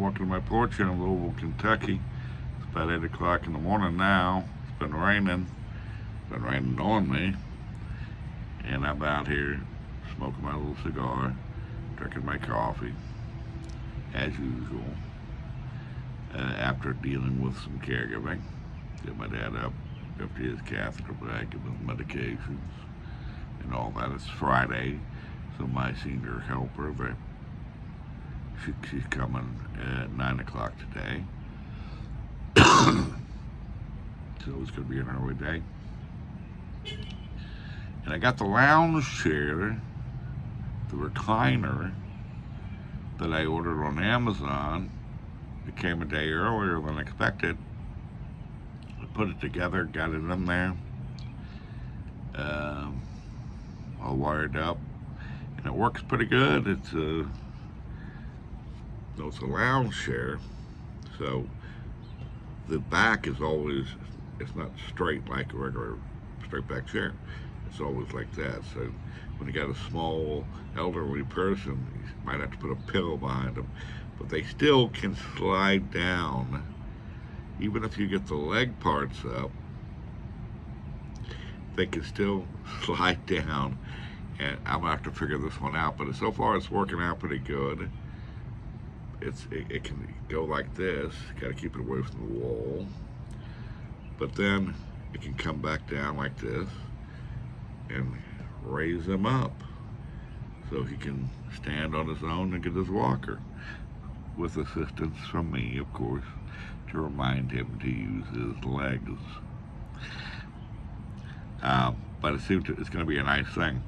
Welcome to my porch here in Louisville, Kentucky. It's about 8 o'clock in the morning now. It's been raining. It's been raining on me. And I'm out here smoking my little cigar, drinking my coffee, as usual, after dealing with some caregiving. Get my dad up after his catheter back, give him medications and all that. It's Friday, so my senior helper, she's coming at 9 o'clock today. So it's going to be an early day. And I got the lounge chair, the recliner, that I ordered on Amazon. It came a day earlier than expected. I put it together, got it in there, all wired up, and it works pretty good. It's a lounge chair, so the back is always, it's not straight like a regular straight back chair. It's always like that. So when you got a small elderly person, you might have to put a pillow behind them, but they still can slide down. Even if you get the leg parts up, they can still slide down. And I'm gonna have to figure this one out, but so far it's working out pretty good. It can go like this. Got to keep it away from the wall, but then it can come back down like this and raise him up so he can stand on his own and get his walker, with assistance from me, of course, to remind him to use his legs. But it's going to be a nice thing.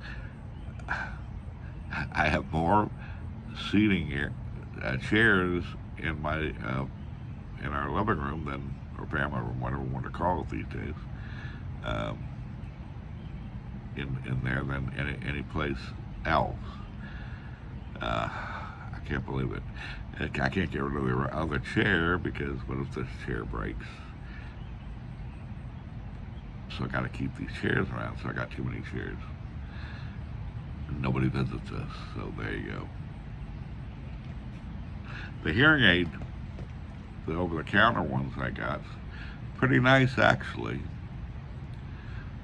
I have more seating here, chairs in my in our living room than, or family room, whatever you want to call it these days, in there than any place else. I can't believe it. I can't get rid of the other chair because what if this chair breaks? So I got to keep these chairs around. So I got too many chairs. Nobody visits us, so there you go. The hearing aid, the over-the-counter ones I got, pretty nice actually.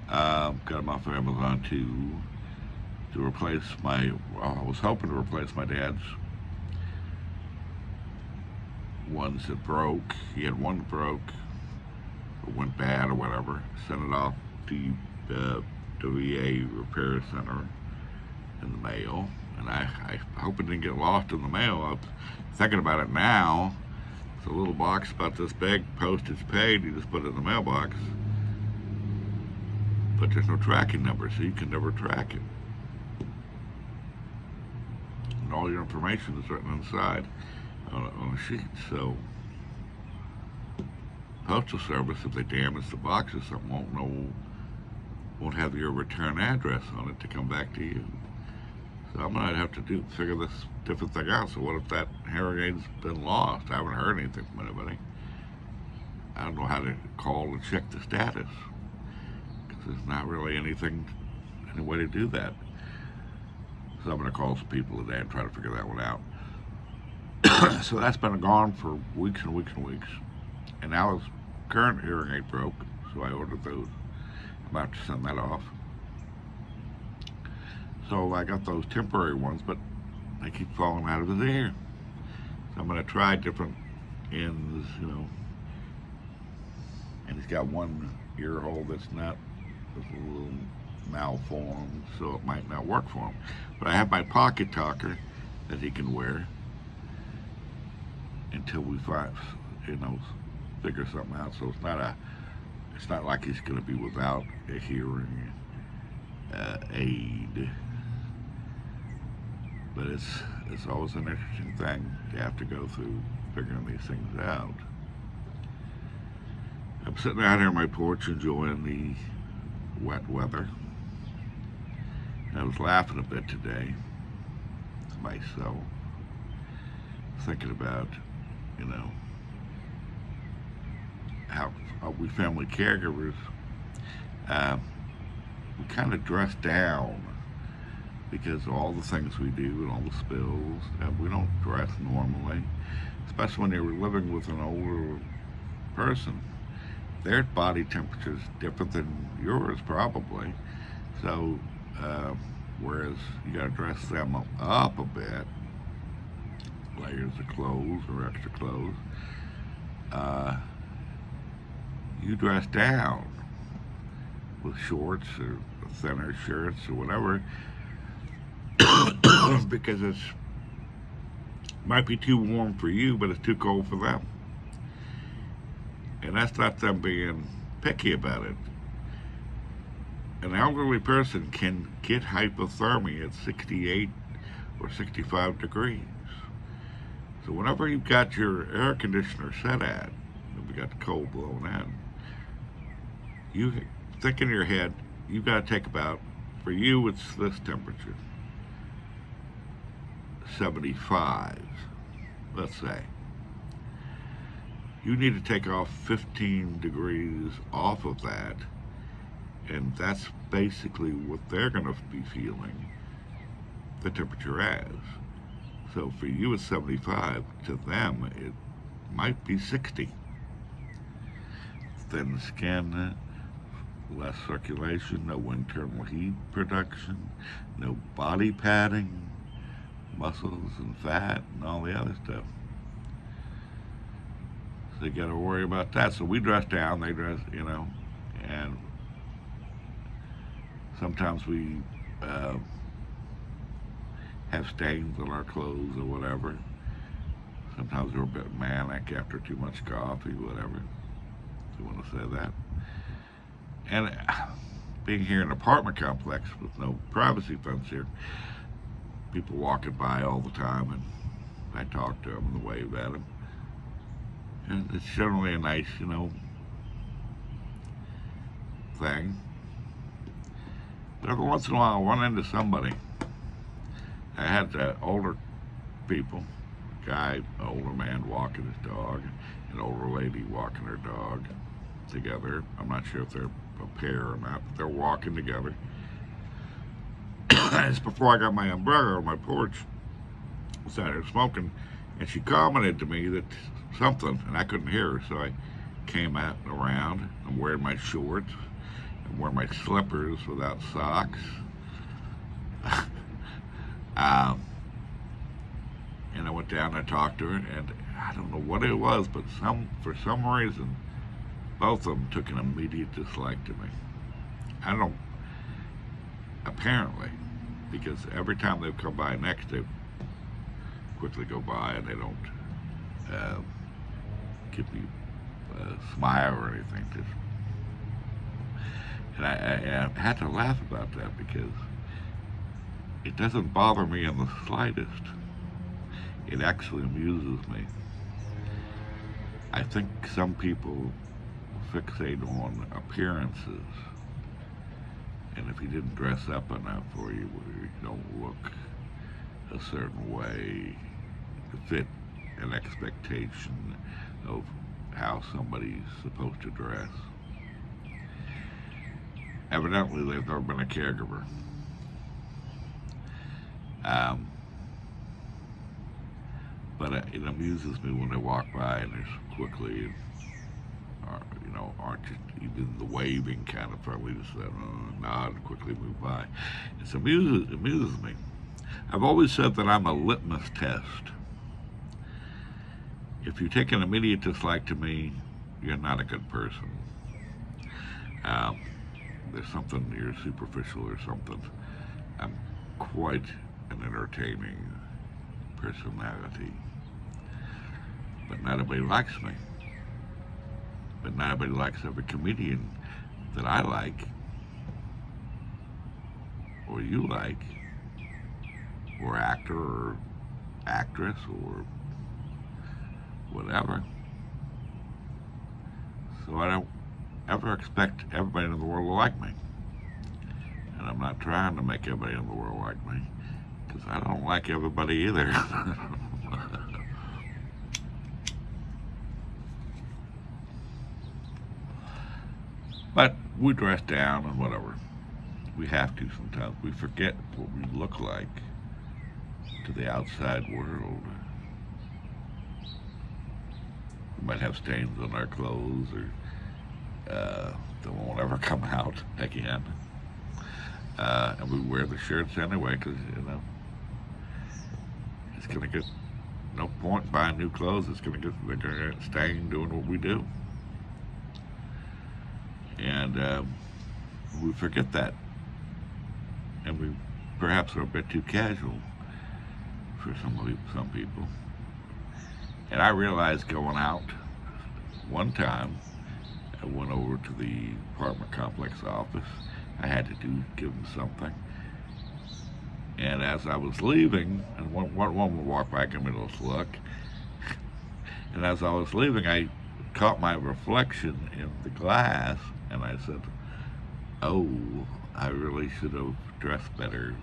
Got them off of Amazon to replace I was hoping to replace my dad's ones that broke. He had one that broke, or went bad or whatever. Sent it off to the VA Repair Center in the mail, and I hope it didn't get lost in the mail. I'm thinking about it now. It's a little box about this big, postage paid. You just put it in the mailbox, but there's no tracking number, so you can never track it. And all your information is written inside on a sheet. So Postal Service, if they damage the box or something, won't have your return address on it to come back to you. So I'm gonna have to figure this different thing out. So what if that hearing aid's been lost? I haven't heard anything from anybody. I don't know how to call and check the status, because there's not really any way to do that. So I'm gonna call some people today and try to figure that one out. So that's been gone for weeks and weeks and weeks. And now his current hearing aid broke, so I ordered those. I'm about to send that off. So I got those temporary ones, but they keep falling out of his ear. So I'm going to try different ends, And he's got one ear hole that's a little malformed, so it might not work for him. But I have my pocket talker that he can wear until we figure something out. So it's not like he's going to be without a hearing aid. But it's always an interesting thing to have to go through figuring these things out. I'm sitting out here on my porch enjoying the wet weather. I was laughing a bit today to myself, thinking about, how we family caregivers, we kind of dress down because of all the things we do and all the spills. We don't dress normally, especially when you're living with an older person, their body temperature is different than yours probably. So, uh, whereas you got to dress them up a bit, layers of clothes or extra clothes, uh, you dress down with shorts or thinner shirts or whatever because it's might be too warm for you, but it's too cold for them. And that's not them being picky about it. An elderly person can get hypothermia at 68 or 65 degrees. So whenever you've got your air conditioner set at, if you got the cold blowing in, you think in your head, you've got to take about, for you it's this temperature, 75, let's say. You need to take off 15 degrees off of that, and that's basically what they're going to be feeling the temperature as. So for you it's 75, to them it might be 60. Thin skin, less circulation, no internal heat production, no body padding, muscles and fat and all the other stuff. So you got to worry about that. So we dress down, they dress, and sometimes we have stains on our clothes or whatever. Sometimes we're a bit manic after too much coffee, whatever. If you want to say that. And being here in an apartment complex with no privacy fence here, people walking by all the time, and I talk to them and wave at them. And it's generally a nice, thing. But every once in a while, I run into somebody. I had older people, a guy, an older man walking his dog, an older lady walking her dog together. I'm not sure if they're a pair or not, but they're walking together. It's before I got my umbrella on my porch. I sat there smoking, and she commented to me that something, and I couldn't hear her, so I came out and around. I'm wearing my shorts. I'm wearing my slippers without socks. And I went down and I talked to her, and I don't know what it was, but for some reason, both of them took an immediate dislike to me. I don't know, apparently, because every time they've come by next, they quickly go by and they don't give me a smile or anything. And I had to laugh about that because it doesn't bother me in the slightest. It actually amuses me. I think some people fixate on appearances, and if you didn't dress up enough or you don't look a certain way to fit an expectation of how somebody's supposed to dress. Evidently, they've never been a caregiver. But it amuses me when they walk by and they're quickly, aren't just even the waving kind of friendly, just nod and quickly move by. It amuses me. I've always said that I'm a litmus test. If you take an immediate dislike to me, you're not a good person. There's something, you're superficial or something. I'm quite an entertaining personality. But not everybody likes me. But not everybody likes every comedian that I like, or you like, or actor or actress or whatever. So I don't ever expect everybody in the world to like me. And I'm not trying to make everybody in the world like me, because I don't like everybody either. But we dress down and whatever. We have to sometimes. We forget what we look like to the outside world. might have stains on our clothes, or that won't ever come out again. And we wear the shirts anyway, because, it's going to get no point buying new clothes. They're going to get stained doing what we do. And we forget that. And we perhaps are a bit too casual for some people. And I realized going out one time, I went over to the apartment complex office. I had to give them something. And as I was leaving, and one woman walked back and me, let's look. And as I was leaving, I caught my reflection in the glass, and I said, oh, I really should have dressed better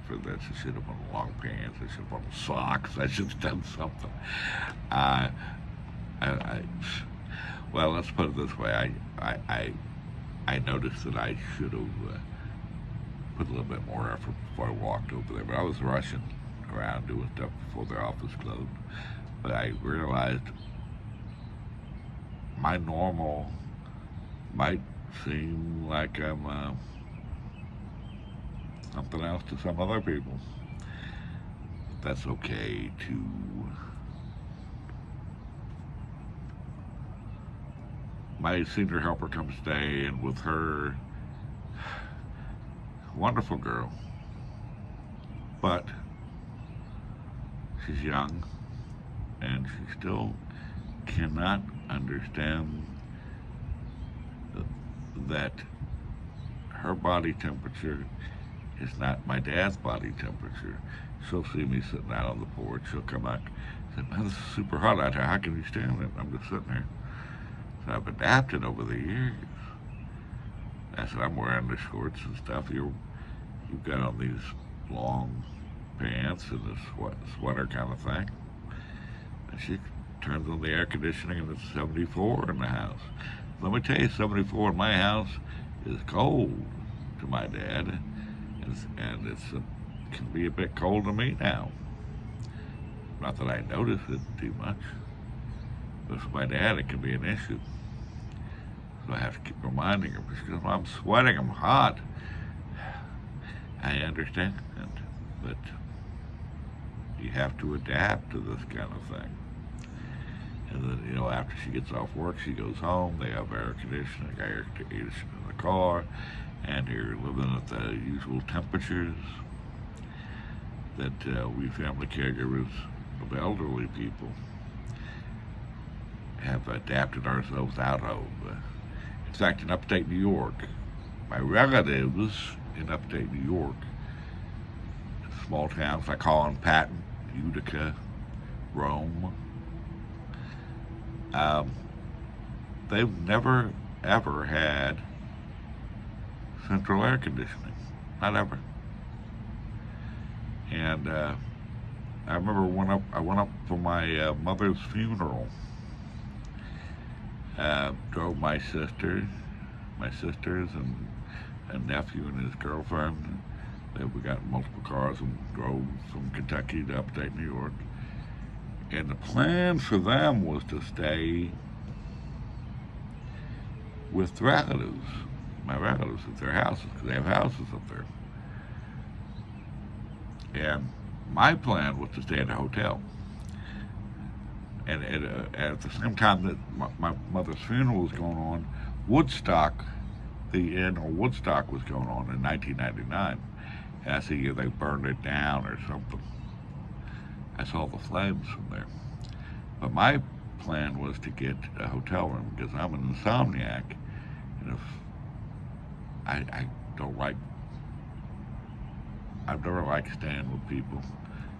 for this. I should have worn long pants. I should have worn socks. I should have done something. Well, let's put it this way. I noticed that I should have put a little bit more effort before I walked over there. But I was rushing around doing stuff before their office closed. But I realized my normal might seem like I'm something else to some other people. That's okay too. My senior helper comes today, and with her, wonderful girl, but she's young, and she still cannot understand that her body temperature is not my dad's body temperature. She'll see me sitting out on the porch. She'll come out and say, man, this is super hot out here. How can you stand it? I'm just sitting there. So I've adapted over the years. I said, I'm wearing the shorts and stuff. You've got on these long pants and this sweater kind of thing. And she turns on the air conditioning, and it's 74 in the house. Let me tell you, 74 in my house is cold to my dad, and it can be a bit cold to me now. Not that I notice it too much, but for my dad it can be an issue. So I have to keep reminding her, because I'm sweating, I'm hot. I understand, but you have to adapt to this kind of thing. And then, after she gets off work, she goes home. They have air conditioning in the car, and you're living at the usual temperatures that we family caregivers of elderly people have adapted ourselves out of. In fact, in upstate New York, my relatives in upstate New York, small towns like Holland, Patton, Utica, Rome, they've never, ever had central air conditioning. Not ever. And I remember I went up for my mother's funeral. Drove my sisters and a nephew and his girlfriend. We got multiple cars and drove from Kentucky to upstate New York. And the plan for them was to stay with relatives, my relatives at their houses, because they have houses up there. And my plan was to stay at a hotel. And at the same time that my mother's funeral was going on, Woodstock, the annual Woodstock was going on in 1999. And I see they burned it down or something. I saw the flames from there. But my plan was to get a hotel room, because I'm an insomniac. And if I've never liked staying with people,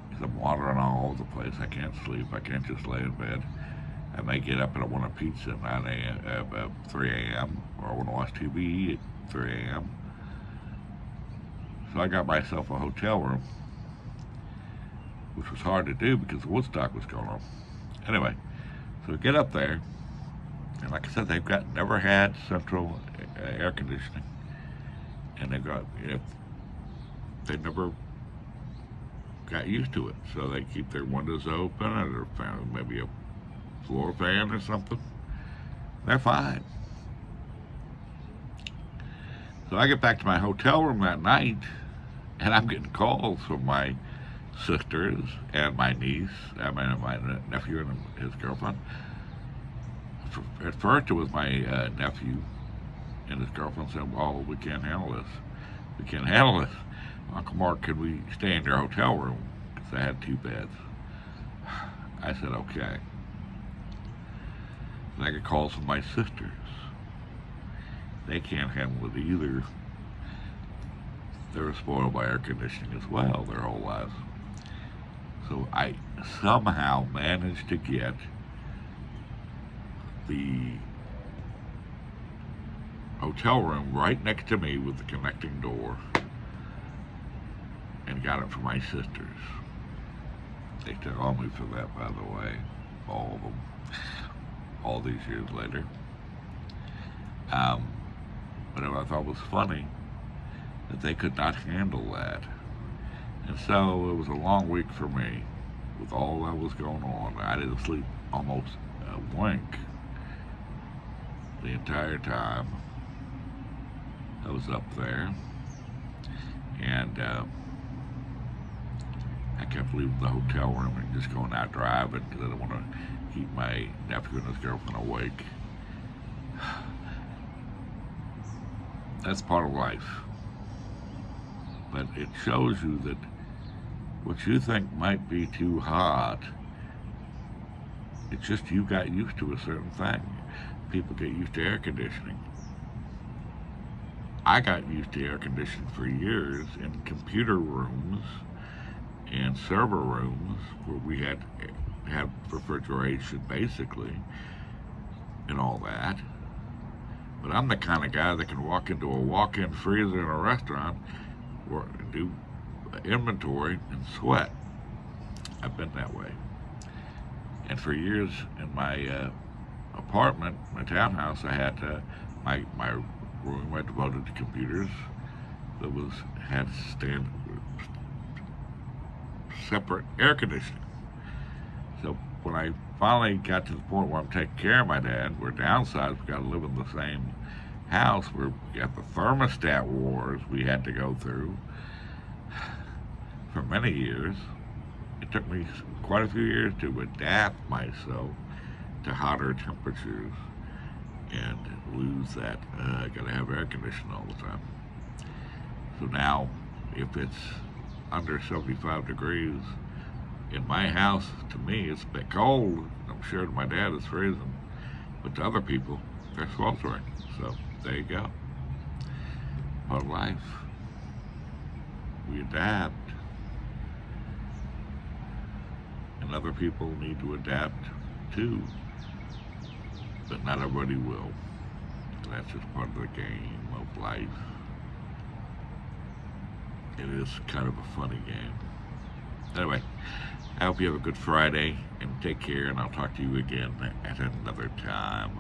because I'm wandering all over the place. I can't sleep. I can't just lay in bed. I may get up and I want a pizza at 3 a.m. or I want to watch TV at 3 a.m. So I got myself a hotel room, which was hard to do because Woodstock was going on. Anyway, so we get up there, and like I said, they've never had central air conditioning, and they never got used to it. So they keep their windows open, or maybe a floor fan or something, they're fine. So I get back to my hotel room that night, and I'm getting calls from my sisters and my niece, my nephew and his girlfriend. At first, it was my nephew and his girlfriend said, "Well, we can't handle this. We can't handle this. Uncle Mark, could we stay in your hotel room?" Because I had 2 beds. I said, "Okay." And I get calls from my sisters. They can't handle it either. They're spoiled by air conditioning as well their whole lives. So I somehow managed to get the hotel room right next to me with the connecting door and got it for my sisters. They took on me for that, by the way, all of them, all these years later. But I thought was funny that they could not handle that. And so it was a long week for me with all that was going on. I didn't sleep almost a wink the entire time I was up there. And I kept leaving the hotel room and just going out driving because I didn't want to keep my nephew and his girlfriend awake. That's part of life. But it shows you that what you think might be too hot, it's just you got used to a certain thing. People get used to air conditioning. I got used to air conditioning for years in computer rooms and server rooms where we had refrigeration basically and all that. But I'm the kind of guy that can walk into a walk-in freezer in a restaurant or do inventory and sweat. I've been that way. And for years in my apartment, my townhouse, I had my room I devoted to computers that had separate air conditioning. So when I finally got to the point where I'm taking care of my dad, we're downsized, we got to live in the same house, we got the thermostat wars we had to go through for many years. It took me quite a few years to adapt myself to hotter temperatures and lose that. I gotta have air conditioning all the time. So now, if it's under 75 degrees in my house, to me it's a bit cold. I'm sure to my dad it's freezing, but to other people, they're sweltering. So there you go. Part of life. We adapt. And other people need to adapt too. But not everybody will. And that's just part of the game of life. It is kind of a funny game. Anyway, I hope you have a good Friday and take care, and I'll talk to you again at another time.